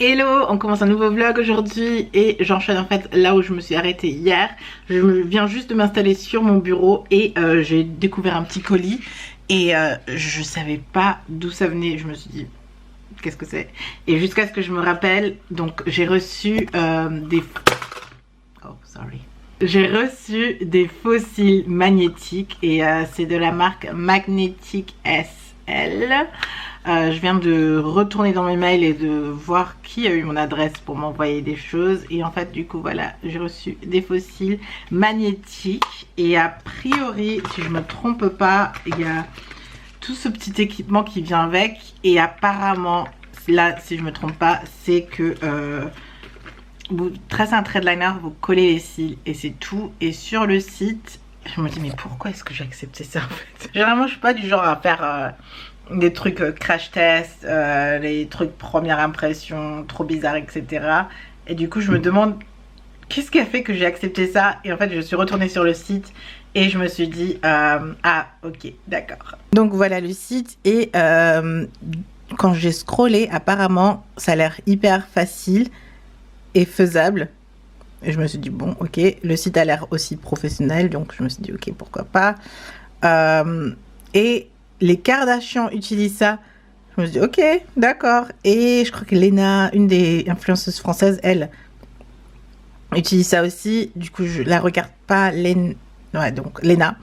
Hello, on commence un nouveau vlog aujourd'hui et j'enchaîne en fait là où je me suis arrêtée hier. Je viens juste de m'installer sur mon bureau et j'ai découvert un petit colis et je savais pas d'où ça venait. Je me suis dit qu'est-ce que c'est? Et jusqu'à ce que je me rappelle, donc j'ai reçu des... Oh, sorry. J'ai reçu des fossiles magnétiques et c'est de la marque Magnetic SL. Je viens de retourner dans mes mails et de voir qui a eu mon adresse pour m'envoyer des choses. Et en fait, du coup, voilà, j'ai reçu des fossiles magnétiques. Et a priori, si je me trompe pas, il y a tout ce petit équipement qui vient avec. Et apparemment, là, si je me trompe pas, c'est que vous tracez un trait de liner, vous collez les cils et c'est tout. Et sur le site, je me dis, mais pourquoi est-ce que j'ai accepté ça en fait? Généralement, je suis pas du genre à faire... des trucs crash test, les trucs première impression, trop bizarres, etc. Et du coup, je me demande qu'est-ce qui a fait que j'ai accepté ça. Et en fait, je suis retournée sur le site et je me suis dit, ah, ok, d'accord. Donc voilà le site et quand j'ai scrollé, apparemment, ça a l'air hyper facile et faisable. Et je me suis dit, bon, ok, le site a l'air aussi professionnel, donc je me suis dit, ok, pourquoi pas. Et les Kardashians utilisent ça. Je me suis dit, ok, d'accord. Et je crois que Léna, une des influenceuses françaises, elle, utilise ça aussi. Du coup, je la regarde pas, Léna. Ouais, donc Léna.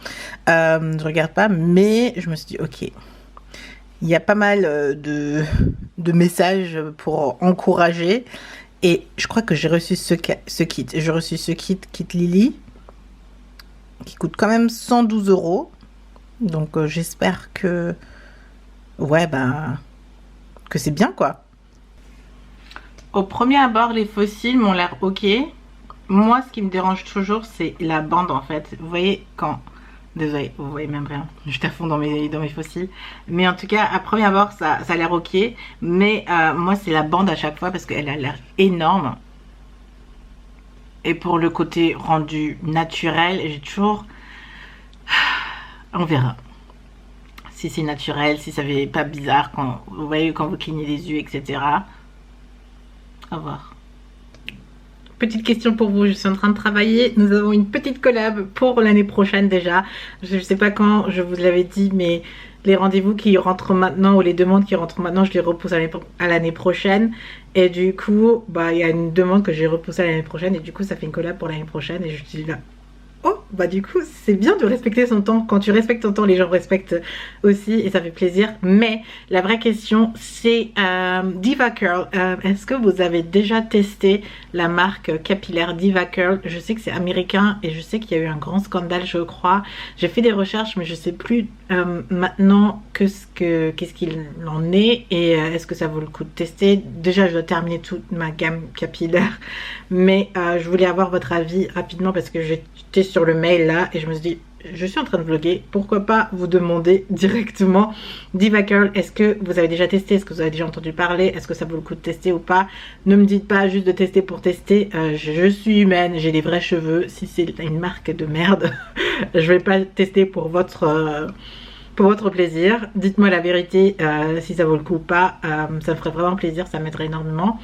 Je regarde pas, mais je me suis dit, ok. Il y a pas mal de messages pour encourager. Et je crois que j'ai reçu ce kit. J'ai reçu ce kit Lily, qui coûte quand même 112 €. Donc j'espère que... Ouais, ben... que c'est bien, quoi. Au premier abord, les fossiles m'ont l'air ok. Moi, ce qui me dérange toujours, c'est la bande, en fait. Vous voyez, quand... Désolée, vous voyez même rien. Je suis à fond dans mes fossiles. Mais en tout cas, à premier abord, ça a l'air ok. Mais moi, c'est la bande à chaque fois parce qu'elle a l'air énorme. Et pour le côté rendu naturel, j'ai toujours... On verra. Si c'est naturel, si ça fait pas bizarre quand vous voyez quand vous clignez les yeux, etc. À voir. Petite question pour vous, je suis en train de travailler. Nous avons une petite collab pour l'année prochaine déjà. Je ne sais pas quand, je vous l'avais dit, mais les rendez-vous qui rentrent maintenant ou les demandes qui rentrent maintenant, je les repousse à l'année prochaine. Et du coup, bah il y a une demande que j'ai repoussée à l'année prochaine et du coup ça fait une collab pour l'année prochaine et je dis là. Oh, bah du coup, c'est bien de respecter son temps. Quand tu respectes ton temps, les gens respectent aussi et ça fait plaisir. Mais la vraie question, c'est Diva Curl. Est-ce que vous avez déjà testé la marque capillaire Diva Curl? Je sais que c'est américain et je sais qu'il y a eu un grand scandale, je crois. J'ai fait des recherches, mais je sais plus maintenant qu'est-ce qu'il en est et est-ce que ça vaut le coup de tester. Déjà, je dois terminer toute ma gamme capillaire, mais je voulais avoir votre avis rapidement parce que j'étais sur le mail là et je me suis dit je suis en train de vlogger, pourquoi pas vous demander directement Diva Curl, est-ce que vous avez déjà testé, est-ce que vous avez déjà entendu parler, est-ce que ça vaut le coup de tester ou pas? Ne me dites pas juste de tester pour tester, je suis humaine, j'ai des vrais cheveux, si c'est une marque de merde je vais pas tester pour votre plaisir. Dites-moi la vérité, si ça vaut le coup ou pas, ça me ferait vraiment plaisir, ça m'aiderait énormément.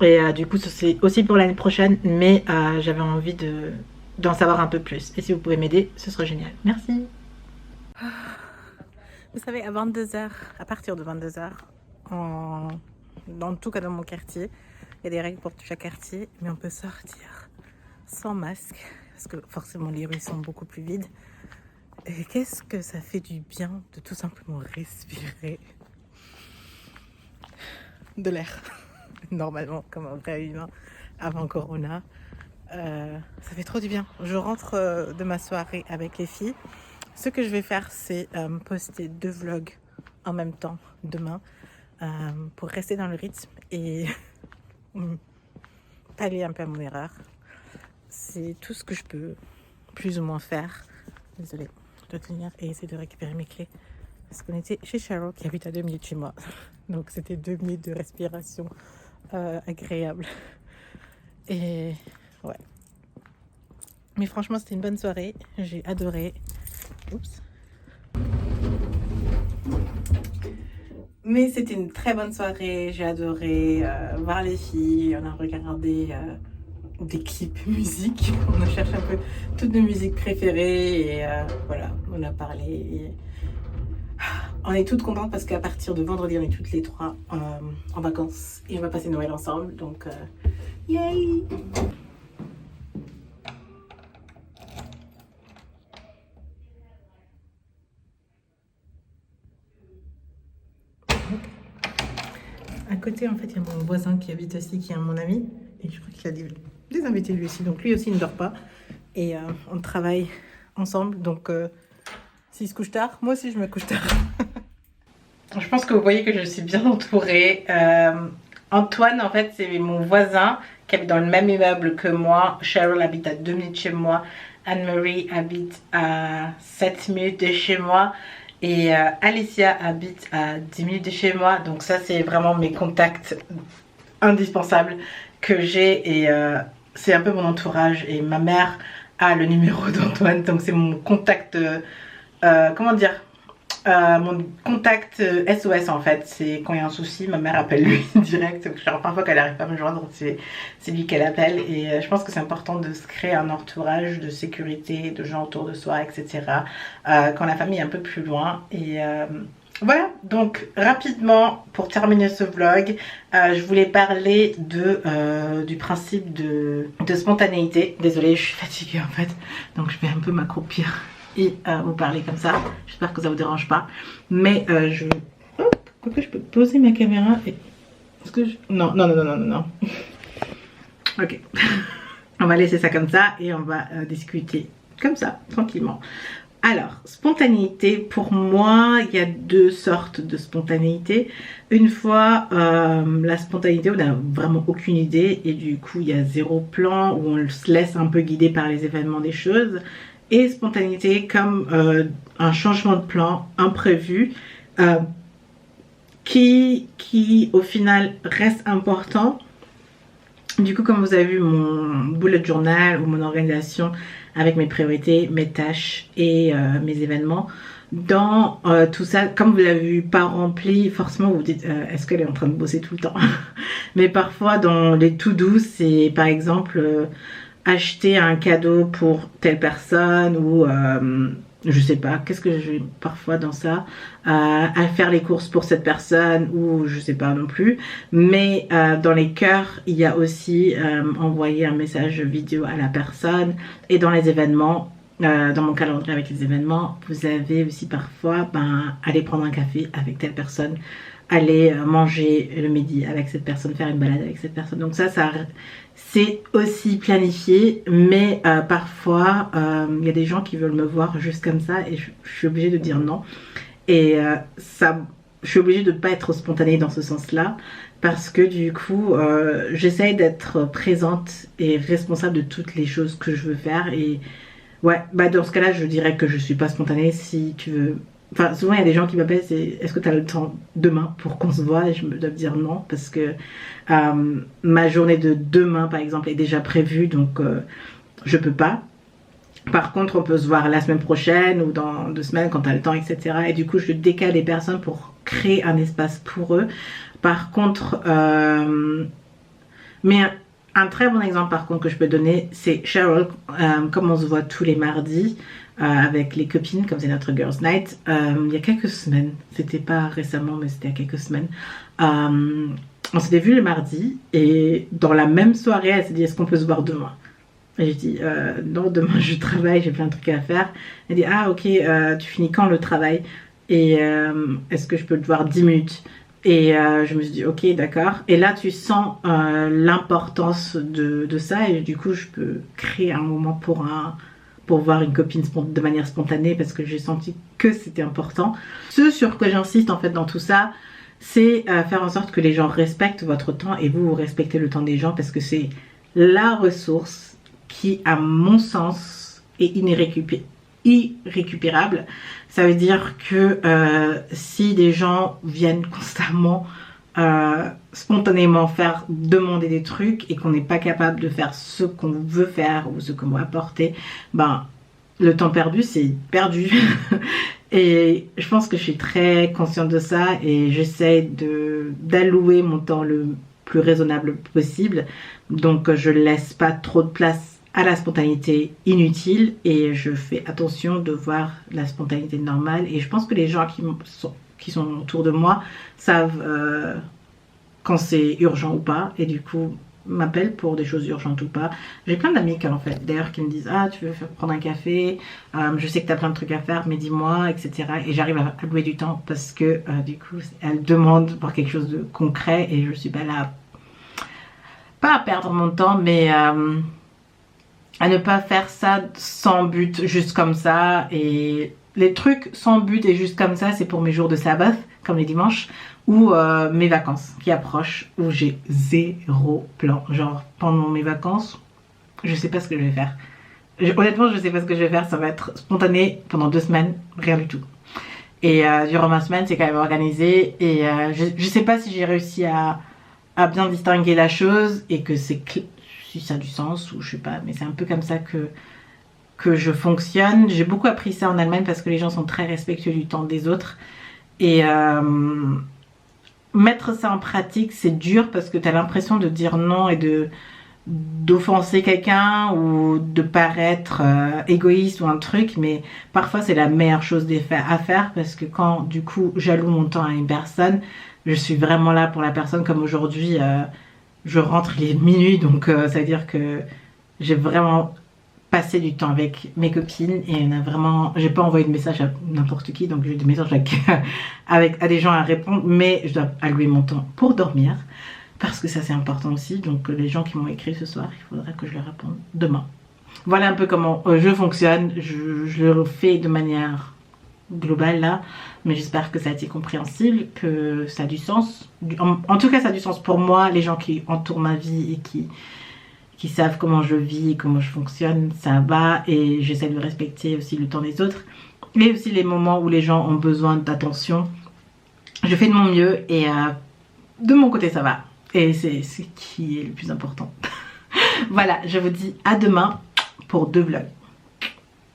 Et du coup, c'est aussi pour l'année prochaine, mais j'avais envie d'en savoir un peu plus. Et si vous pouvez m'aider, ce serait génial. Merci. Vous savez, à 22 h, à partir de 22 h, dans tout cas dans mon quartier, il y a des règles pour chaque quartier, mais on peut sortir sans masque, parce que forcément les rues sont beaucoup plus vides. Et qu'est-ce que ça fait du bien de tout simplement respirer de l'air, normalement, comme un vrai humain, avant Corona. Ça fait trop du bien. Je rentre de ma soirée avec les filles. Ce que je vais faire, c'est poster 2 vlogs en même temps demain pour rester dans le rythme et pallier un peu à mon erreur. C'est tout ce que je peux plus ou moins faire. Désolée, je dois tenir et essayer de récupérer mes clés. Parce qu'on était chez Cheryl qui habite à 2 minutes chez moi. Donc c'était 2 minutes de respiration agréable. Et ouais. Mais franchement, c'était une bonne soirée. J'ai adoré. Oups. Mais c'était une très bonne soirée, j'ai adoré voir les filles, on a regardé des clips musique, on a cherché un peu toutes nos musiques préférées et voilà, on a parlé. Et on est toutes contentes parce qu'à partir de vendredi, on est toutes les trois en vacances et on va passer Noël ensemble, donc yay! À côté, en fait, il y a mon voisin qui habite aussi, qui est mon ami. Et je crois qu'il a des invités lui aussi. Donc lui aussi ne dort pas. Et on travaille ensemble. Donc s'il se couche tard, moi aussi je me couche tard. Je pense que vous voyez que je suis bien entourée. Antoine, en fait, c'est mon voisin qui habite dans le même immeuble que moi. Cheryl habite à 2 minutes chez moi. Anne-Marie habite à 7 minutes de chez moi. Et Alicia habite à 10 minutes de chez moi. Donc ça, c'est vraiment mes contacts indispensables que j'ai. Et c'est un peu mon entourage. Et ma mère a le numéro d'Antoine. Donc c'est mon contact... comment dire, mon contact SOS en fait. C'est quand il y a un souci, ma mère appelle lui direct. Genre, parfois qu'elle n'arrive pas à me joindre, c'est lui qu'elle appelle. Et je pense que c'est important de se créer un entourage de sécurité, de gens autour de soi, etc. Quand la famille est un peu plus loin. Et voilà, donc rapidement pour terminer ce vlog, je voulais parler du principe de spontanéité. Désolée, je suis fatiguée en fait, donc je vais un peu m'accroupir et vous parler comme ça. J'espère que ça vous dérange pas. Mais pourquoi je peux poser ma caméra et... Est-ce que je... Non, non, non, non, non, non. Ok. On va laisser ça comme ça et on va discuter comme ça, tranquillement. Alors, spontanéité, pour moi, il y a deux sortes de spontanéité. Une fois, la spontanéité, on n'a vraiment aucune idée et du coup, il y a zéro plan où on se laisse un peu guider par les événements des choses. Et spontanéité comme un changement de plan imprévu qui au final reste important. Du coup, comme vous avez vu mon bullet journal ou mon organisation avec mes priorités, mes tâches et mes événements, dans tout ça, comme vous l'avez vu pas rempli, forcément vous vous dites est-ce qu'elle est en train de bosser tout le temps? Mais parfois dans les to-do, c'est par exemple acheter un cadeau pour telle personne ou je sais pas, qu'est-ce que j'ai parfois dans ça, à faire les courses pour cette personne ou je sais pas non plus. Mais dans les cœurs, il y a aussi envoyer un message vidéo à la personne. Et dans les événements, dans mon calendrier avec les événements, vous avez aussi parfois aller prendre un café avec telle personne, aller manger le midi avec cette personne, faire une balade avec cette personne. Donc ça c'est aussi planifié, mais parfois il y a des gens qui veulent me voir juste comme ça et je suis obligée de dire non. Et je suis obligée de ne pas être spontanée dans ce sens-là parce que du coup j'essaye d'être présente et responsable de toutes les choses que je veux faire. Et ouais, dans ce cas-là, je dirais que je suis pas spontanée. Si tu veux... Enfin, souvent il y a des gens qui m'appellent, c'est est-ce que tu as le temps demain pour qu'on se voit? Et je me dois dire non parce que ma journée de demain par exemple est déjà prévue, donc je peux pas. Par contre, on peut se voir la semaine prochaine ou dans 2 semaines quand tu as le temps, etc. Et du coup, je décale les personnes pour créer un espace pour eux. Par contre, mais un très bon exemple par contre que je peux donner, c'est Cheryl. Comme on se voit tous les mardis avec les copines, comme c'est notre Girls Night, il y a quelques semaines, c'était pas récemment mais c'était il y a quelques semaines, on s'était vu le mardi et dans la même soirée elle s'est dit est-ce qu'on peut se voir demain? Et j'ai dit non, demain je travaille, j'ai plein de trucs à faire. Elle dit ah ok, tu finis quand le travail? Et est-ce que je peux te voir 10 minutes? Et je me suis dit ok d'accord. Et là tu sens l'importance de ça et du coup je peux créer un moment pour voir une copine de manière spontanée parce que j'ai senti que c'était important. Ce sur quoi j'insiste en fait dans tout ça, c'est faire en sorte que les gens respectent votre temps et vous respectez le temps des gens parce que c'est la ressource qui, à mon sens, est irrécupérable. Ça veut dire que si des gens viennent constamment spontanément demander des trucs et qu'on n'est pas capable de faire ce qu'on veut faire ou ce qu'on veut apporter, le temps perdu c'est perdu. Et je pense que je suis très consciente de ça et j'essaie d'allouer mon temps le plus raisonnable possible. Donc je laisse pas trop de place à la spontanéité inutile et je fais attention de voir la spontanéité normale. Et je pense que les gens qui sont autour de moi savent quand c'est urgent ou pas. Et du coup, m'appellent pour des choses urgentes ou pas. J'ai plein d'amis en fait, d'ailleurs, qui me disent ah tu veux prendre un café, je sais que tu as plein de trucs à faire, mais dis-moi, etc. Et j'arrive à allouer du temps parce que du coup elles demandent pour quelque chose de concret et je suis pas là, pas à perdre mon temps, mais à ne pas faire ça sans but, juste comme ça. Et les trucs sans but et juste comme ça, c'est pour mes jours de sabbat, comme les dimanches, ou mes vacances qui approchent, où j'ai zéro plan. Genre, pendant mes vacances, je sais pas ce que je vais faire. Honnêtement, je sais pas ce que je vais faire. Ça va être spontané pendant 2 semaines, rien du tout. Et durant ma semaine, c'est quand même organisé. Et je sais pas si j'ai réussi à bien distinguer la chose et que c'est si ça a du sens ou je sais pas. Mais c'est un peu comme ça que je fonctionne. J'ai beaucoup appris ça en Allemagne parce que les gens sont très respectueux du temps des autres. Et mettre ça en pratique, c'est dur parce que tu as l'impression de dire non et d'offenser quelqu'un ou de paraître égoïste ou un truc, mais parfois c'est la meilleure chose à faire parce que quand du coup j'alloue mon temps à une personne, je suis vraiment là pour la personne. Comme aujourd'hui, je rentre, il est minuit, donc ça veut dire que j'ai vraiment passé du temps avec mes copines et on a vraiment, j'ai pas envoyé de message à n'importe qui, donc j'ai des messages à des gens à répondre, mais je dois allouer mon temps pour dormir parce que ça c'est important aussi. Donc les gens qui m'ont écrit ce soir, il faudra que je leur réponde demain. Voilà un peu comment je fonctionne. Je le fais de manière globale là, mais j'espère que ça a été compréhensible, que ça a du sens. En tout cas ça a du sens pour moi. Les gens qui entourent ma vie et qui savent comment je vis, comment je fonctionne, ça va, et j'essaie de respecter aussi le temps des autres, mais aussi les moments où les gens ont besoin d'attention. Je fais de mon mieux et de mon côté ça va, et c'est ce qui est le plus important. Voilà, je vous dis à demain pour 2 vlogs.